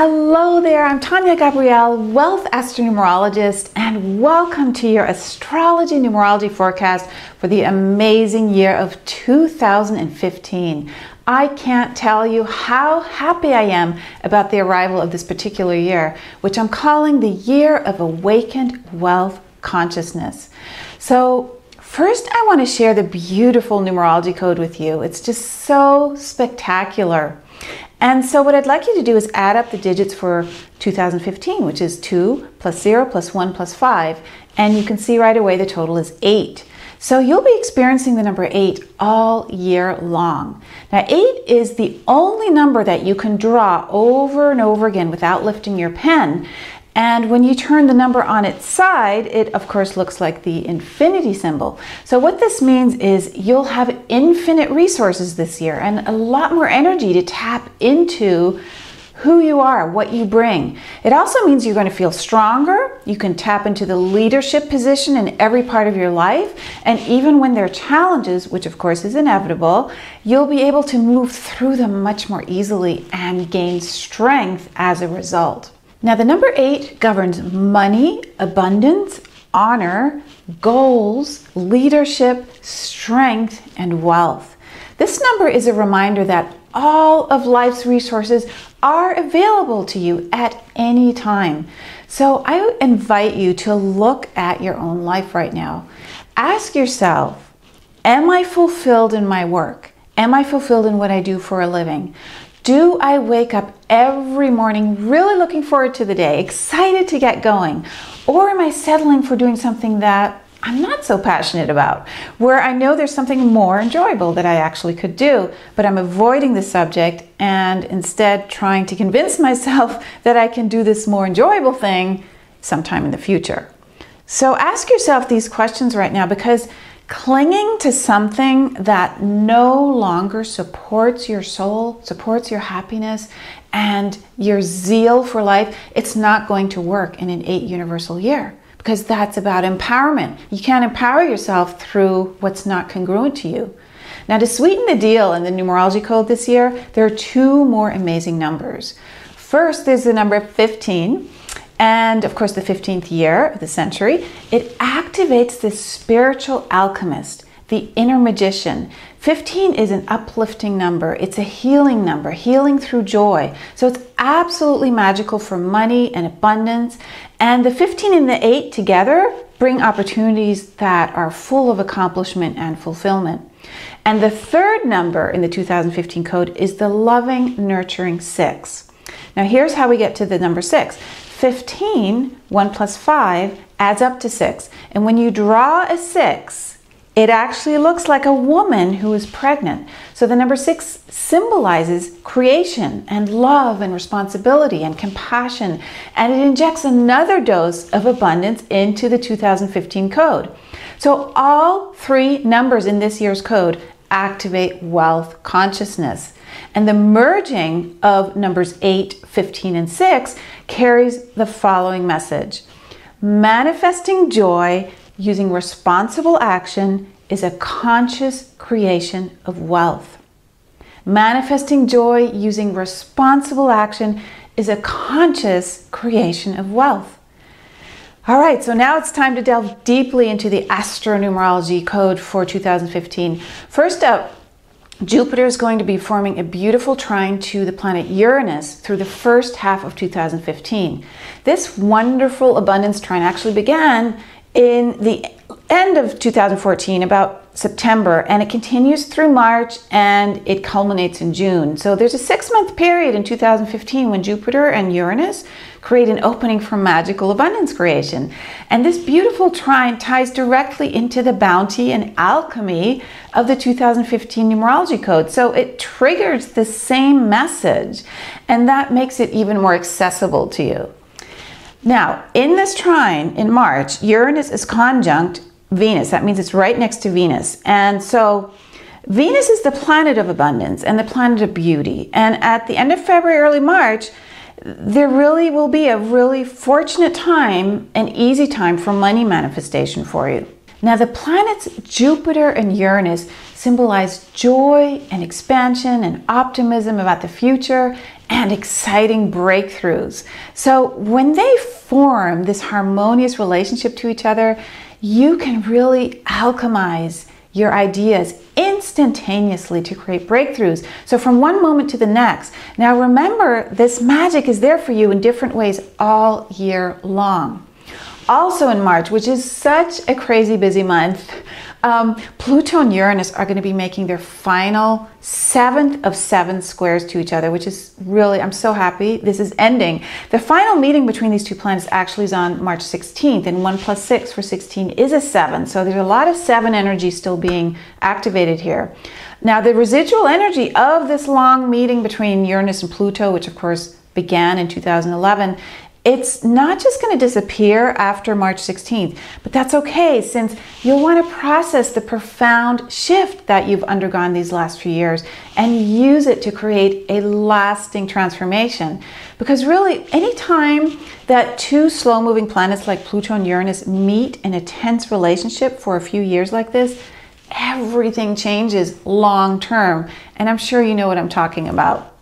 Hello there, I'm Tania Gabrielle, Wealth Astro-Numerologist, and welcome to your Astrology Numerology forecast for the amazing year of 2015. I can't tell you how happy I am about the arrival of this particular year, which I'm calling the Year of Awakened Wealth Consciousness. So first, I want to share the beautiful numerology code with you. It's just so spectacular. And so what I'd like you to do is add up the digits for 2015, which is 2 plus 0 plus 1 plus 5. And you can see right away the total is 8. So you'll be experiencing the number 8 all year long. Now 8 is the only number that you can draw over and over again without lifting your pen. And when you turn the number on its side, it of course looks like the infinity symbol. So what this means is you'll have infinite resources this year and a lot more energy to tap into who you are, what you bring. It also means you're going to feel stronger. You can tap into the leadership position in every part of your life. And even when there are challenges, which of course is inevitable, you'll be able to move through them much more easily and gain strength as a result. Now the number 8 governs money, abundance, honor, goals, leadership, strength, and wealth. This number is a reminder that all of life's resources are available to you at any time. So I invite you to look at your own life right now. Ask yourself, am I fulfilled in my work? Am I fulfilled in what I do for a living? Do I wake up every morning really looking forward to the day, excited to get going? Or am I settling for doing something that I'm not so passionate about, where I know there's something more enjoyable that I actually could do, but I'm avoiding the subject and instead trying to convince myself that I can do this more enjoyable thing sometime in the future? So ask yourself these questions right now, because clinging to something that no longer supports your soul, supports your happiness, and your zeal for life, it's not going to work in an 8 universal year, because that's about empowerment. You can't empower yourself through what's not congruent to you. Now, to sweeten the deal in the numerology code this year, there are 2 more amazing numbers. First, there's the number 15. And of course, the 15th year of the century, it activates the spiritual alchemist, the inner magician. 15 is an uplifting number. It's a healing number, healing through joy. So it's absolutely magical for money and abundance. And the 15 and the 8 together bring opportunities that are full of accomplishment and fulfillment. And the 3rd number in the 2015 code is the loving, nurturing 6. Now here's how we get to the number 6. 15, 1 plus 5, adds up to 6. And when you draw a 6, it actually looks like a woman who is pregnant. So the number 6 symbolizes creation and love and responsibility and compassion. And it injects another dose of abundance into the 2015 code. So all 3 numbers in this year's code activate wealth consciousness. And the merging of numbers 8, 15, and 6 carries the following message. Manifesting joy using responsible action is a conscious creation of wealth. Manifesting joy using responsible action is a conscious creation of wealth. All right, so now it's time to delve deeply into the Astro-Numerology Code for 2015. First up, Jupiter is going to be forming a beautiful trine to the planet Uranus through the first half of 2015. This wonderful abundance trine actually began in the end of 2014, about September, and it continues through March and it culminates in June. So there's a 6-month period in 2015 when Jupiter and Uranus create an opening for magical abundance creation. And this beautiful trine ties directly into the bounty and alchemy of the 2015 numerology code. So it triggers the same message, and that makes it even more accessible to you. Now, in this trine in March, Uranus is conjunct Venus. That means it's right next to Venus. And so Venus is the planet of abundance and the planet of beauty. And at the end of February, early March, there really will be a really fortunate time, an easy time for money manifestation for you. Now, the planets Jupiter and Uranus symbolize joy and expansion and optimism about the future and exciting breakthroughs. So when they form this harmonious relationship to each other, you can really alchemize your ideas instantaneously to create breakthroughs. So from one moment to the next. Now remember, this magic is there for you in different ways all year long. Also in March, which is such a crazy busy month, Pluto and Uranus are going to be making their final 7th of 7 squares to each other, which is really, I'm so happy this is ending. The final meeting between these two planets actually is on March 16th, and 1 + 6 for 16 is a 7. So there's a lot of 7 energy still being activated here. Now, the residual energy of this long meeting between Uranus and Pluto, which of course began in 2011, it's not just going to disappear after March 16th, but that's okay, since you'll want to process the profound shift that you've undergone these last few years and use it to create a lasting transformation. Because really, anytime that two slow-moving planets like Pluto and Uranus meet in a tense relationship for a few years like this, everything changes long-term. And I'm sure you know what I'm talking about.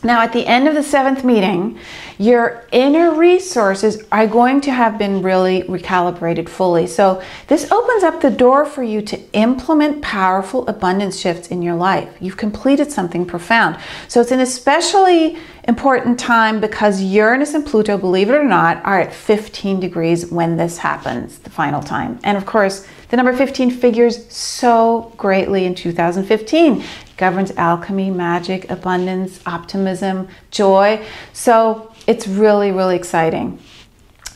Now, at the end of the 7th meeting, your inner resources are going to have been really recalibrated fully. So this opens up the door for you to implement powerful abundance shifts in your life. You've completed something profound. So it's an especially important time because Uranus and Pluto, believe it or not, are at 15 degrees when this happens, the final time. And of course, the number 15 figures so greatly in 2015. It governs alchemy, magic, abundance, optimism, joy. So it's really, really exciting.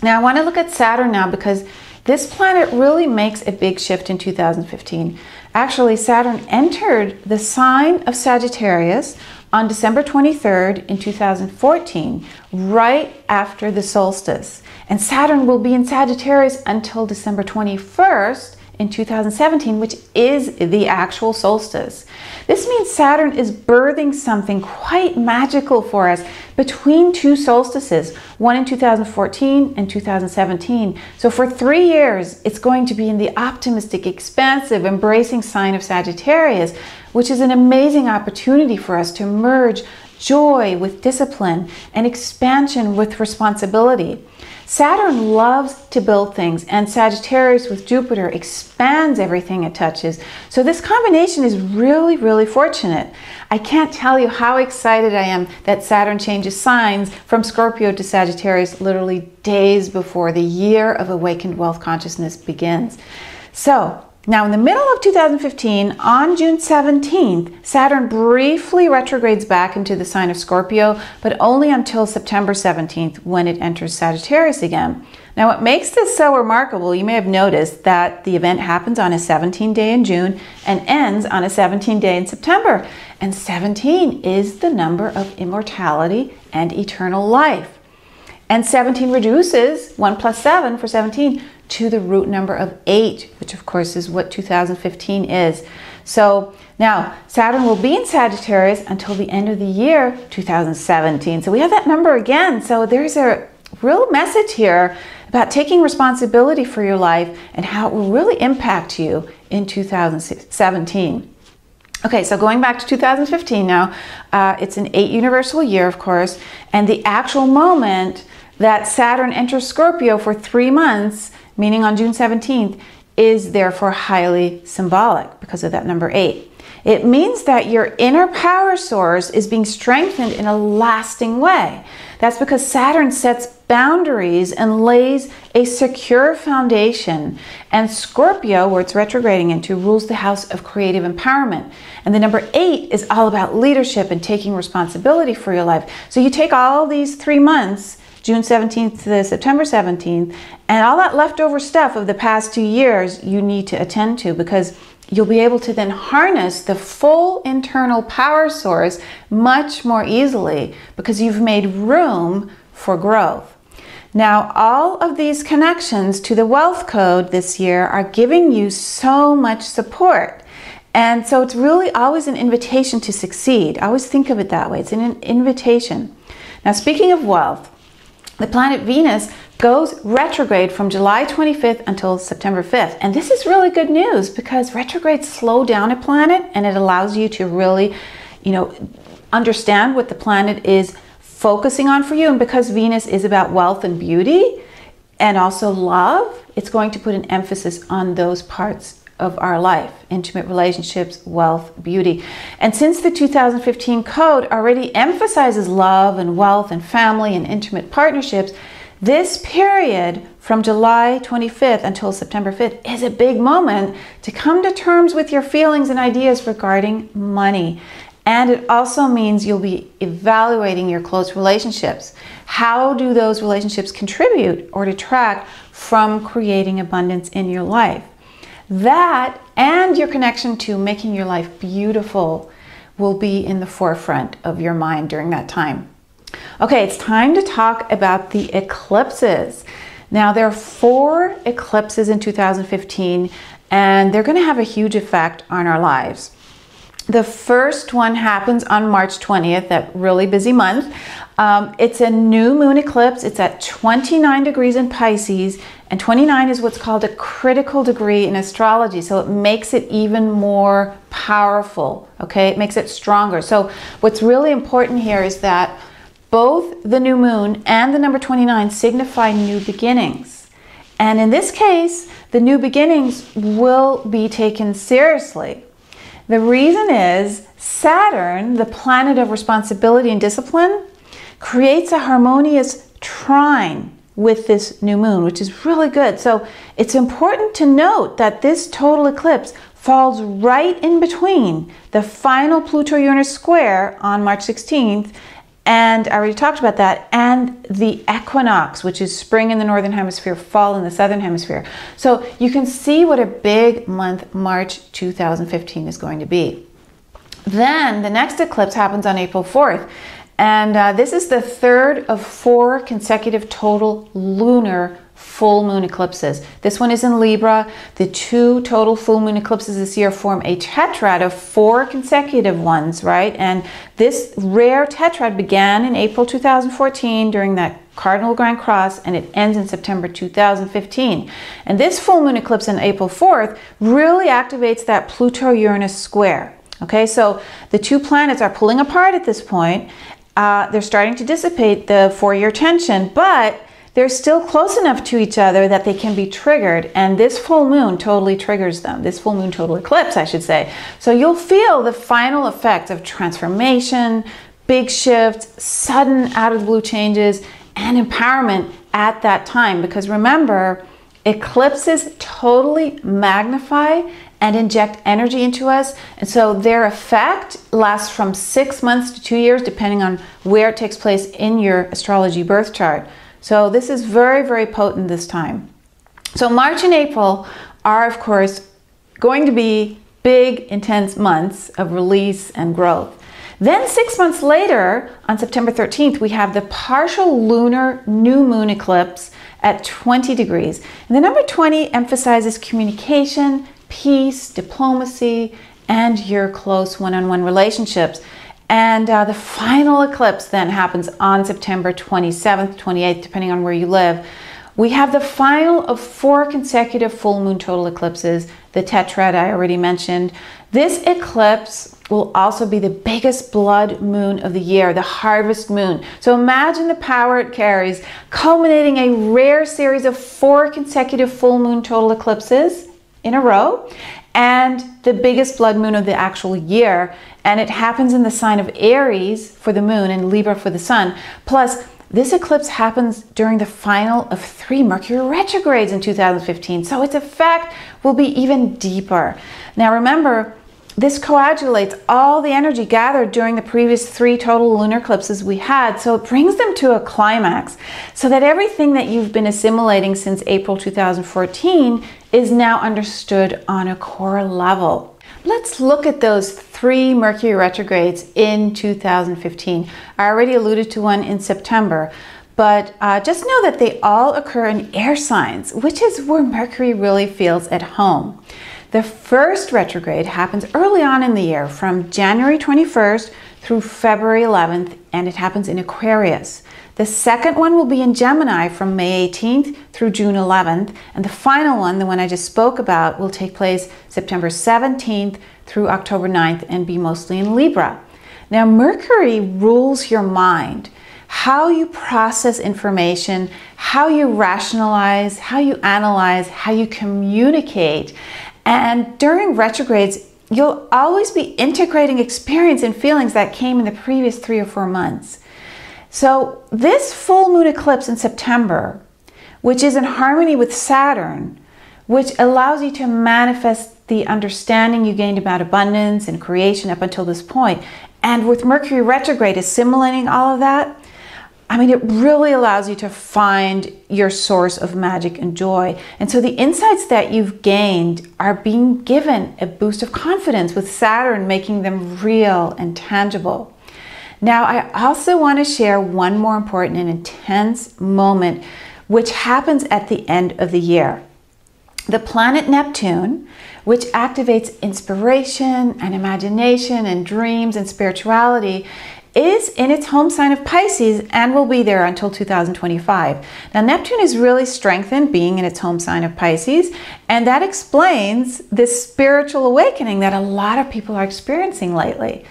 Now I want to look at Saturn now because this planet really makes a big shift in 2015. Actually, Saturn entered the sign of Sagittarius on December 23rd in 2014, right after the solstice. And Saturn will be in Sagittarius until December 21st in 2017, which is the actual solstice. This means Saturn is birthing something quite magical for us between two solstices, one in 2014 and 2017. So for 3 years, it's going to be in the optimistic, expansive, embracing sign of Sagittarius, which is an amazing opportunity for us to merge joy with discipline and expansion with responsibility. Saturn loves to build things, and Sagittarius with Jupiter expands everything it touches. So this combination is really, really fortunate. I can't tell you how excited I am that Saturn changes signs from Scorpio to Sagittarius literally days before the year of awakened wealth consciousness begins. So now in the middle of 2015, on June 17th, Saturn briefly retrogrades back into the sign of Scorpio, but only until September 17th when it enters Sagittarius again. Now what makes this so remarkable, you may have noticed that the event happens on a 17th day in June and ends on a 17th day in September. And 17 is the number of immortality and eternal life. And 17 reduces 1 + 7 for 17 to the root number of 8, which of course is what 2015 is. So now Saturn will be in Sagittarius until the end of the year 2017. So we have that number again. So there's a real message here about taking responsibility for your life and how it will really impact you in 2017. Okay, so going back to 2015 now, it's an 8 universal year, of course, and the actual moment that Saturn enters Scorpio for 3 months, meaning on June 17th, is therefore highly symbolic because of that number 8. It means that your inner power source is being strengthened in a lasting way. That's because Saturn sets boundaries and lays a secure foundation. And Scorpio, where it's retrograding into, rules the house of creative empowerment. And the number 8 is all about leadership and taking responsibility for your life. So you take all these 3 months, June 17th to September 17th, and all that leftover stuff of the past 2 years you need to attend to, because you'll be able to then harness the full internal power source much more easily because you've made room for growth. Now, all of these connections to the wealth code this year are giving you so much support. And so it's really always an invitation to succeed. I always think of it that way. It's an invitation. Now, speaking of wealth, the planet Venus goes retrograde from July 25th until September 5th. And this is really good news because retrogrades slow down a planet and it allows you to really, understand what the planet is focusing on for you. And because Venus is about wealth and beauty and also love, it's going to put an emphasis on those parts of our life: intimate relationships, wealth, beauty. And since the 2015 code already emphasizes love and wealth and family and intimate partnerships, this period from July 25th until September 5th is a big moment to come to terms with your feelings and ideas regarding money. And it also means you'll be evaluating your close relationships. How do those relationships contribute or detract from creating abundance in your life? That and your connection to making your life beautiful will be in the forefront of your mind during that time. Okay, it's time to talk about the eclipses. Now, there are 4 eclipses in 2015, and they're going to have a huge effect on our lives. The first one happens on March 20th, that really busy month. It's a new moon eclipse. It's at 29 degrees in Pisces, and 29 is what's called a critical degree in astrology. So it makes it even more powerful, okay? It makes it stronger. So what's really important here is that both the new moon and the number 29 signify new beginnings. And in this case, the new beginnings will be taken seriously. The reason is Saturn, the planet of responsibility and discipline, creates a harmonious trine with this new moon, which is really good. So it's important to note that this total eclipse falls right in between the final Pluto-Uranus square on March 16th, and I already talked about that, and the equinox, which is spring in the northern hemisphere, fall in the southern hemisphere. So you can see what a big month March 2015 is going to be. Then the next eclipse happens on April 4th. And this is the 3rd of 4 consecutive total lunar full moon eclipses. This one is in Libra. The 2 total full moon eclipses this year form a tetrad of 4 consecutive ones, right? And this rare tetrad began in April 2014 during that cardinal Grand Cross, and it ends in September 2015. And this full moon eclipse on April 4th really activates that Pluto-Uranus square. Okay, so the 2 planets are pulling apart at this point. They're starting to dissipate the 4-year tension, but they're still close enough to each other that they can be triggered, and this full moon totally triggers them. This full moon total eclipse, I should say. So you'll feel the final effects of transformation, big shifts, sudden out-of-the-blue changes, and empowerment at that time. Because remember, eclipses totally magnify and inject energy into us, and so their effect lasts from 6 months to 2 years, depending on where it takes place in your astrology birth chart. So this is very, very potent this time. So March and April are, of course, going to be big, intense months of release and growth. Then 6 months later, on September 13th, we have the partial lunar new moon eclipse at 20 degrees. And the number 20 emphasizes communication, peace, diplomacy, and your close one-on-one relationships. And the final eclipse then happens on September 27th, 28th, depending on where you live. We have the final of 4 consecutive full moon total eclipses, the tetrad I already mentioned. This eclipse will also be the biggest blood moon of the year, the harvest moon. So imagine the power it carries, culminating a rare series of 4 consecutive full moon total eclipses in a row, and the biggest blood moon of the actual year. And it happens in the sign of Aries for the moon and Libra for the sun. Plus, this eclipse happens during the final of 3 Mercury retrogrades in 2015. So its effect will be even deeper. Now remember, this coagulates all the energy gathered during the previous 3 total lunar eclipses we had, so it brings them to a climax, so that everything that you've been assimilating since April 2014 is now understood on a core level. Let's look at those 3 Mercury retrogrades in 2015. I already alluded to one in September, but just know that they all occur in air signs, which is where Mercury really feels at home. The first retrograde happens early on in the year, from January 21st through February 11th, and it happens in Aquarius. The second one will be in Gemini from May 18th through June 11th, and the final one, the one I just spoke about, will take place September 17th through October 9th and be mostly in Libra. Now, Mercury rules your mind, how you process information, how you rationalize, how you analyze, how you communicate. And during retrogrades, you'll always be integrating experience and feelings that came in the previous 3 or 4 months. So this full moon eclipse in September, which is in harmony with Saturn, which allows you to manifest the understanding you gained about abundance and creation up until this point, and with Mercury retrograde assimilating all of that, I mean, it really allows you to find your source of magic and joy. And so the insights that you've gained are being given a boost of confidence with Saturn making them real and tangible. Now, I also want to share one more important and intense moment, which happens at the end of the year. The planet Neptune, which activates inspiration and imagination and dreams and spirituality, is in its home sign of Pisces and will be there until 2025. Now, Neptune is really strengthened being in its home sign of Pisces, and that explains this spiritual awakening that a lot of people are experiencing lately.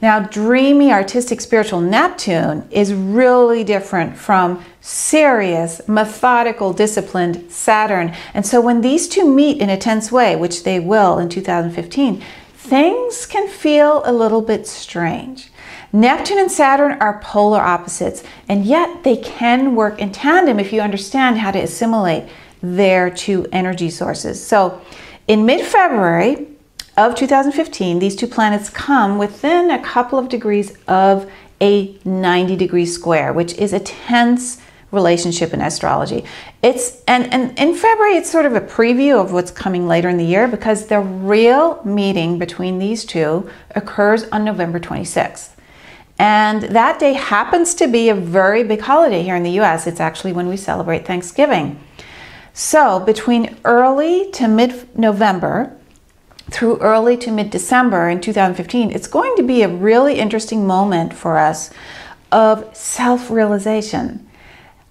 Now, dreamy, artistic, spiritual Neptune is really different from serious, methodical, disciplined Saturn. And so when these two meet in a tense way, which they will in 2015, things can feel a little bit strange. Neptune and Saturn are polar opposites, and yet they can work in tandem if you understand how to assimilate their two energy sources. So in mid-February of 2015, these two planets come within a couple of degrees of a 90-degree square, which is a tense relationship in astrology. And in February, it's sort of a preview of what's coming later in the year, because the real meeting between these two occurs on November 26th. And that day happens to be a very big holiday here in the US. It's actually when we celebrate Thanksgiving. So between early to mid-November through early to mid-December in 2015, it's going to be a really interesting moment for us of self-realization.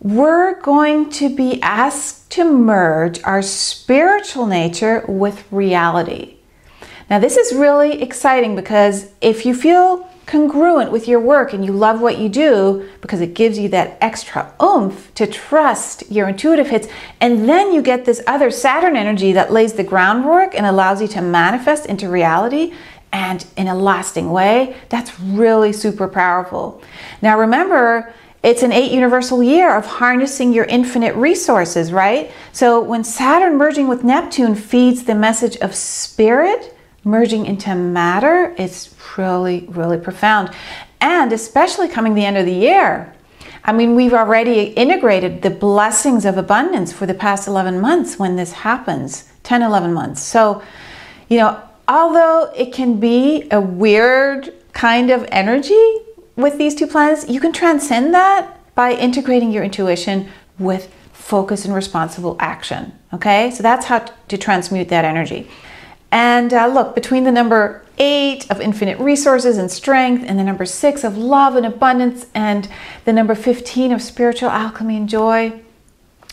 We're going to be asked to merge our spiritual nature with reality. Now, this is really exciting because if you feel congruent with your work and you love what you do, because it gives you that extra oomph to trust your intuitive hits, and then you get this other Saturn energy that lays the groundwork and allows you to manifest into reality and in a lasting way, that's really super powerful. Now remember, it's an 8 universal year of harnessing your infinite resources, right? So when Saturn merging with Neptune feeds the message of spirit merging into matter, it's really, really profound. And especially coming the end of the year. I mean, we've already integrated the blessings of abundance for the past 11 months when this happens, 10, 11 months. So, you know, although it can be a weird kind of energy with these two planets, you can transcend that by integrating your intuition with focus and responsible action. Okay, so that's how to transmute that energy. And look, between the number 8 of infinite resources and strength and the number 6 of love and abundance and the number 15 of spiritual alchemy and joy,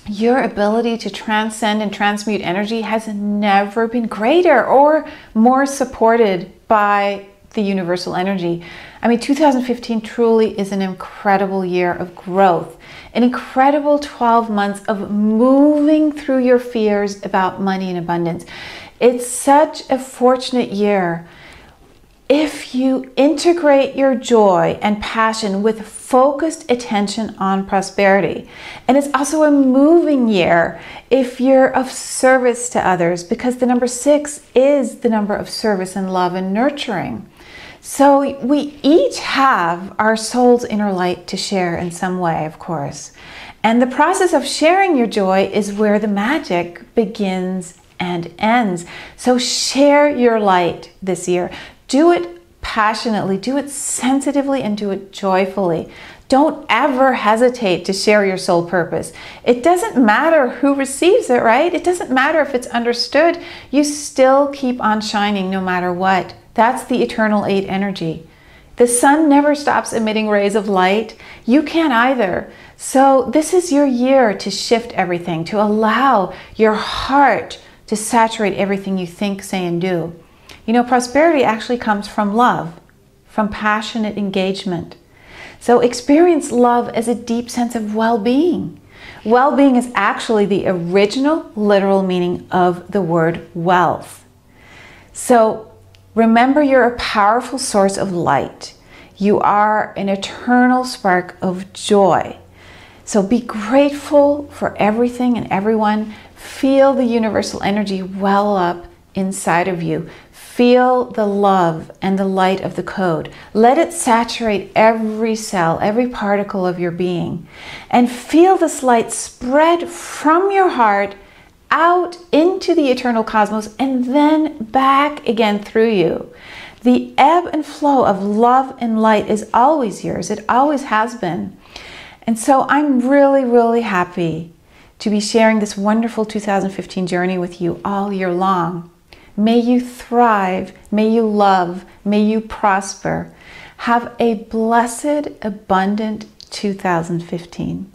your ability to transcend and transmute energy has never been greater or more supported by the universal energy. I mean, 2015 truly is an incredible year of growth, an incredible 12 months of moving through your fears about money and abundance. It's such a fortunate year if you integrate your joy and passion with focused attention on prosperity. And it's also a moving year if you're of service to others, because the number 6 is the number of service and love and nurturing. So we each have our soul's inner light to share in some way, of course. And the process of sharing your joy is where the magic begins and ends. So share your light this year. Do it passionately, do it sensitively, and do it joyfully. Don't ever hesitate to share your soul purpose. It doesn't matter who receives it, right? It doesn't matter if it's understood. You still keep on shining no matter what. That's the eternal 8 energy. The sun never stops emitting rays of light. You can't either. So this is your year to shift everything, to allow your heart to saturate everything you think, say, and do. You know, prosperity actually comes from love, from passionate engagement. So experience love as a deep sense of well-being. Well-being is actually the original literal meaning of the word wealth. So remember, you're a powerful source of light. You are an eternal spark of joy. So be grateful for everything and everyone. Feel the universal energy well up inside of you. Feel the love and the light of the code. Let it saturate every cell, every particle of your being. And feel this light spread from your heart out into the eternal cosmos and then back again through you. The ebb and flow of love and light is always yours. It always has been. And so I'm really, really happy to be sharing this wonderful 2015 journey with you all year long. May you thrive, may you love, may you prosper. Have a blessed, abundant 2015.